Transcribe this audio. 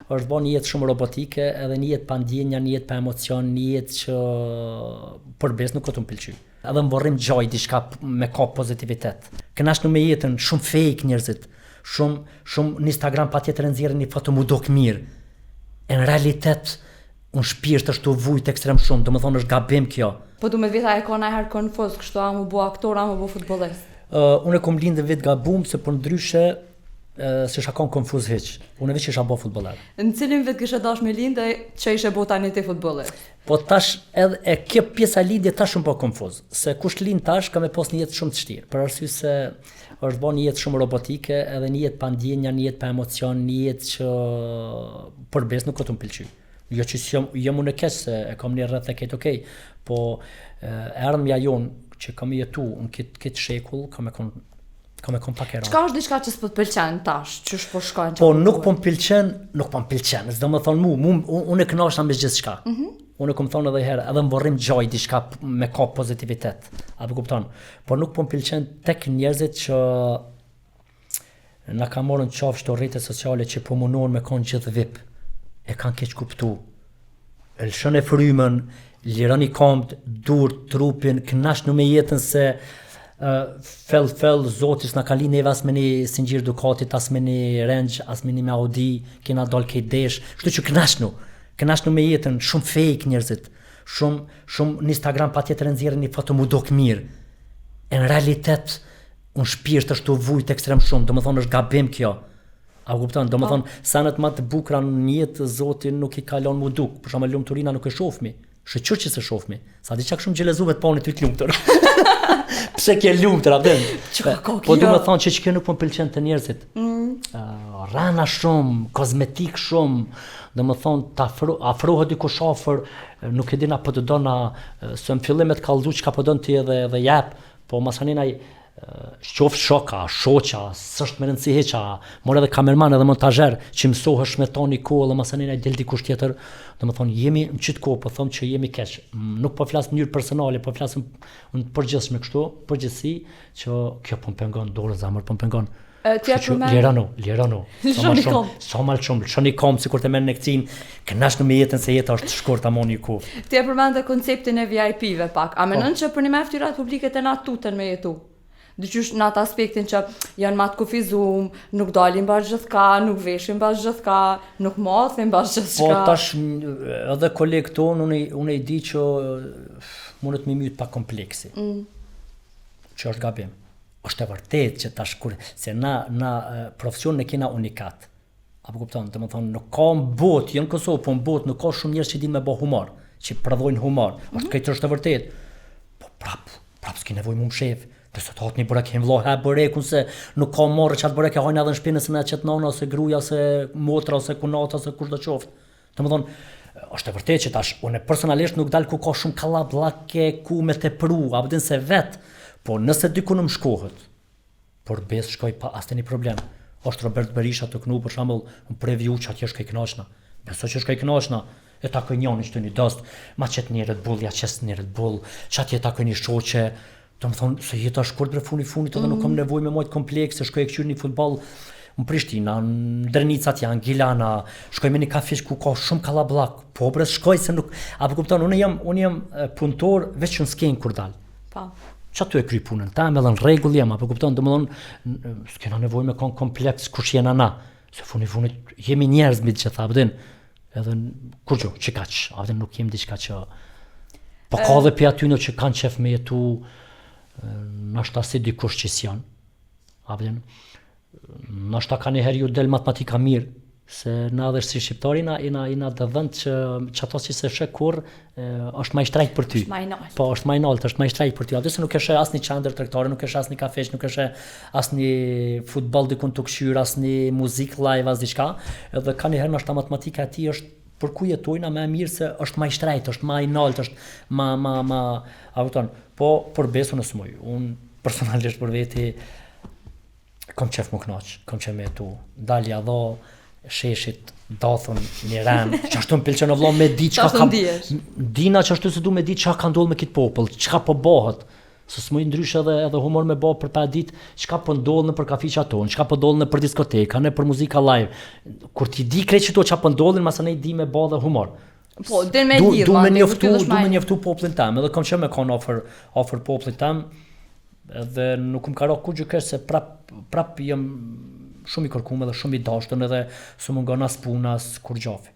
është bërë një jetë shumë robotike, edhe një jetë pa ndjenja, një jetë pa emocion, një jetë që përbes nuk të më pëlqy. Edhe më vorrim gjoj diçka me ka pozitivitet. Kënaqnu me jetën, shumë fake njerëzit, shumë në Instagram patjetër nxjerrin një foto mu duk mirë. Në realitet unë shpirt është të vujt ekstrem shumë, domethënë është gabim kjo. Po du me vita e ka najher konfuz, kështu a mu bu aktor, a mu bu futbolist? Unë e kom lindë vit gabum, se për ndryshe se isha kon konfuz hiq. Unë veç isha bo futboller. Në cilin vit kishe dash me lindë që ishe bo tani ti futbolist? Po tash edhe e kjo pjesa lindje tash shumë po konfuz. Se kush lind tash ka me pos një jetë shumë të shtirë. Për arsye se është bo një jetë shumë robotike, edhe një jetë pa ndjenja, një jetë pa emocion, një jetë që përbes nuk të më pëlqy. Jo që jam unë e keq se e kam një rreth e ketë okej, po erdhmja jonë që kam jetu në këtë shekull, kam e kon pak e rrallë. Çka është diçka që s'po të pëlqen tash, që po shkojnë? Po nuk po m'pëlqen. S'do më thonë unë e kënaqesha me gjithçka. Unë kom thonë edhe herë, edhe më vorrim gjoj diçka me ka pozitivitet. Apo kupton? Po nuk po m'pëlqen tek njerëzit që na ka marrën qafsh të rrjetet sociale që po munohen me kon gjithë vip. E kanë keq kuptu. Lëshën e frymën, lironi komt, dur, trupin, kënaqnu me jetën se fell zotis na ka linë neve as me një Singjir Dukatit, as me një Range, as me një Audi, kena dal këtë desh. Kështu që kënaqnu me jetën, shumë fake njerëzit. Shumë në Instagram patjetër nxjerrin një foto mu duk mirë. Në realitet unë shpirt është të vujt ekstrem shumë, domethënë është gabim kjo. A kupton, domethënë sanat më të bukura në jetë Zoti nuk i ka lënë mu duk. Për shembull lumturina nuk e shohmi. Shoqër që se shohmi. Sa di çka shumë xhelezuve të pauni ty të lumtur. Pse ke lumtur atë? Po do të thonë që kjo nuk më pëlqen të njerëzit. Rana shumë, kozmetik shumë, domethënë ta afrohet dikush afër, nuk e di na po të dona se në fillim të kallzu çka po don ti edhe jap, po masanina qof shoka, shoqa, s'është më rëndësi heqa, mor edhe kamerman edhe montazher që mësohesh me tani kohë dhe masanina del dikush tjetër, domethënë jemi në çit kohë, po them që jemi keq. Nuk po flas në mënyrë personale, po flas në përgjithshme kështu, përgjithësi që kjo po pengon dorë zamër, po pengon. Lirano. Sa më shumë, shoni kom sikur të merr nekcin, kënaqnu me jetën se jeta është shkurt amoni ku. Ti e përmend konceptin e VIP-ve pak. A mendon që për një fytyrat publike të na tuten me jetu? Dyqysh në atë aspektin që janë ma të kufizum, nuk dalin bashkë gjithka, nuk veshin bashkë gjithka, nuk mathin bashkë gjithka. Po tash edhe kolegë tonë, unë e di që mundet me myt pa kompleksi. Që është gabim. Është e vërtet që tash se na profesion në kena unikat. Apo kupton, domethënë nuk ka në botë, jo në Kosovë, po në botë nuk ka shumë njerëz që dinë me bë humor, që prodhojnë humor. Këtë është e vërtet. Po prap s'ke nevojë më shef. Të sot hot një burek hem vllah burekun se nuk ka marrë çat burek e hajnë edhe në shpinën se na çet nona ose gruaja ose motra ose kunata ose kush do qoftë. Domethënë është e vërtetë që tash unë personalisht nuk dal ku ka shumë kallabllake ku me tepru, apo din se vet, po nëse diku më shkohet, por bes shkoj pa asnjë problem. Është Robert Berisha të knu për shembull, në preview që atje shkoj kënaqna. Besoj që shkoj kënaqna. E takoj njëri që një dost, ma çet një Red Bull, ja çes një Red Bull, çat je takoj një shoqe. Do më thonë, se jeta shkurt për funit edhe nuk kam nevojë me mojt komplekse, shkoj e këqyr një futbol në Prishtina, në Drenicat janë, Gilana, shkoj me një kafish ku ka shumë kallabllak, po brez shkoj se nuk, apo kupton, unë jam punëtor veç që në skenë kur dal. Po. Që tu e kry punën ta, me dhe në regull jam, apo kupton, do më thonë, s'kena nevojë me kon kompleks kush jena na, se funit jemi njerëz mbi që tha, abdin, edhe kur gjo, që kaq, abdin nuk jem diçka që, po ka dhe pi aty në që kanë qef me jetu, nashta si dikush që s'janë, abdin, nashta ka njëherë ju del matematika mirë, se na dhe si shqiptari ina dhe dhënd që ato si se shë kur është ma i shtrajt për ty. Po, është ma i nalt, është ma i shtrajt për ty. Abdi se nuk eshe asni qandër tregtare, nuk eshe asni kafesh, nuk eshe asni futbol dikun të këshyr, asni muzik live, as diçka, edhe ka njëherë nashta matematika e ti është për ku jetojna me mirë se është ma i shtrajt, është ma i nalt, është ma auton. Po, për besu në smoj, unë personalisht për veti kom qef më knaq, kom qef me tu, dalja dho, sheshit, dathun, një ren, që ashtu më pëlqen o vlo me di qka ka... Dina që ashtu se du me di qka ka ndodhë me kitë popull, qka po bëhet. Se s'muj ndryshe edhe humor me bë për ta ditë çka po ndodh nëpër kafiqat tonë, çka po ndodh nëpër diskoteka, nëpër muzika live. Kur ti di krejt çto çka po ndodhin, masanej di me bë dhe humor. Po, din me lidh, du me njoftu popullin tem, edhe kam qenë me kon ofër popullit tem, edhe nuk më ka rënë kur gjykesh se prap jam shumë i kërkuar edhe shumë i dashur edhe s'u mungon as puna as kur gjafi.